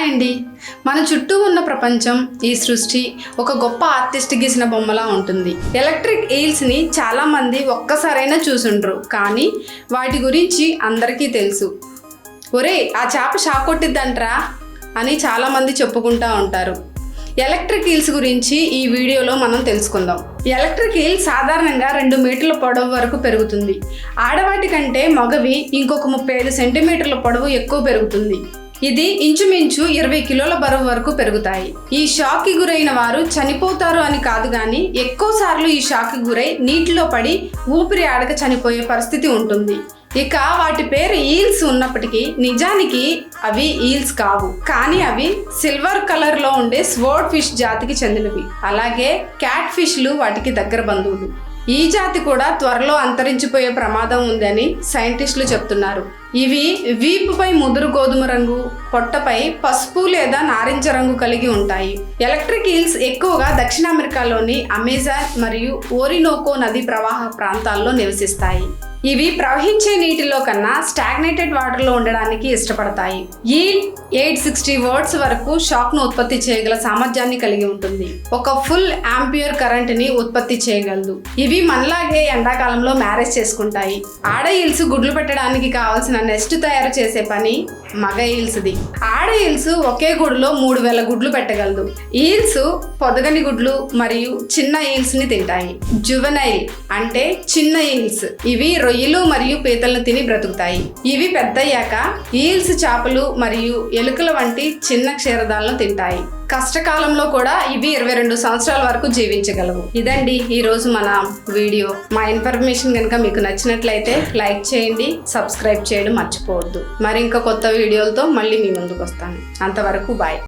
Hi అండి. మన చుట్టూ ఉన్న ప్రపంచం, ఈ సృష్టి ఒక గొప్ప ఆర్టిస్ట్ గీసిన బొమ్మలా ఉంటుంది. ఎలక్ట్రిక్ ఈల్స్ని చాలామంది ఒక్కసారైనా చూసుండ్రు, కానీ వాటి గురించి అందరికీ తెలుసు. ఒరే, ఆ చేప షాక్ కొట్టిద్దంట్రా అని చాలామంది చెప్పుకుంటూ ఉంటారు. ఎలక్ట్రిక్ ఈల్స్ గురించి ఈ వీడియోలో మనం తెలుసుకుందాం. ఎలక్ట్రిక్ ఈల్ సాధారణంగా 2 మీటర్ల పొడవు వరకు పెరుగుతుంది. ఆడవాటి కంటే మగవి ఇంకొక 35 సెంటీమీటర్ల పొడవు ఎక్కువ పెరుగుతుంది. ఇది ఇంచుమించు 20 కిలోల బరువు వరకు పెరుగుతాయి. ఈ షాక్కి గురైన వారు చనిపోతారు అని కాదు, కానీ ఎక్కువ సార్లు ఈ షాక్కి గురై నీటిలో పడి ఊపిరి ఆడక చనిపోయే పరిస్థితి ఉంటుంది. ఇక వాటి పేరు ఈల్స్ ఉన్నప్పటికీ నిజానికి అవి ఈల్స్ కావు, కానీ అవి సిల్వర్ కలర్ లో ఉండే స్వర్డ్ ఫిష్ జాతికి చెందినవి. అలాగే క్యాట్ ఫిష్లు వాటికి దగ్గర బంధువులు. ఈ జాతి కూడా త్వరలో అంతరించిపోయే ప్రమాదం ఉందని సైంటిస్టులు చెప్తున్నారు. ఇవి వీపుపై ముదురు గోధుమ రంగు, పొట్టపై పసుపు లేదా నారింజ రంగు కలిగి ఉంటాయి. ఎలక్ట్రిక్ ఈల్స్ ఎక్కువగా దక్షిణ అమెరికాలోని అమెజాన్ మరియు ఓరినోకో నది ప్రవాహ ప్రాంతాల్లో నివసిస్తాయి. ఇవి ప్రవహించే నీటిలో కన్నా స్టాగ్నేటెడ్ వాటర్లో ఉండడానికి ఇష్టపడతాయి. ఈల్ 860 వాట్స్ వరకు షాక్ను ఉత్పత్తి చేయగల సామర్థ్యాన్ని కలిగి ఉంటుంది. ఒక ఫుల్ ఆంపియర్ కరెంట్ని ఉత్పత్తి చేయగలదు. ఇవి మనలాగే ఎండాకాలంలో మ్యారేజ్ చేసుకుంటాయి. ఆడ ఈల్స్ గుడ్లు పెట్టడానికి కావాల్సిన నెస్ట్ తయారు చేసే పని మగ ఈల్స్ది. ఆడ ఈల్స్ ఒకే గుడిలో 3000 గుడ్లు పెట్టగలదు. ఈల్స్ పొదగని గుడ్లు మరియు చిన్న ఈల్స్ ని తింటాయి. జువెనైల్ అంటే చిన్న ఈల్స్. ఇవి రొయ్యలు మరియు పీతలను తిని బ్రతుకుతాయి. ఇవి పెద్దయ్యాక ఈల్స్ చేపలు మరియు ఎలుకల వంటి చిన్న క్షీరదాలను తింటాయి. కష్టకాలంలో కూడా ఇవి 22 సంవత్సరాల వరకు జీవించగలవు. ఇదండి ఈరోజు మన వీడియో. మా ఇన్ఫర్మేషన్ కనుక మీకు నచ్చినట్లయితే లైక్ చేయండి, సబ్స్క్రైబ్ చేయడం మర్చిపోవద్దు. మరి ఇంకా కొత్త వీడియోలతో మళ్ళీ మీ ముందుకు వస్తాను. అంతవరకు బాయ్.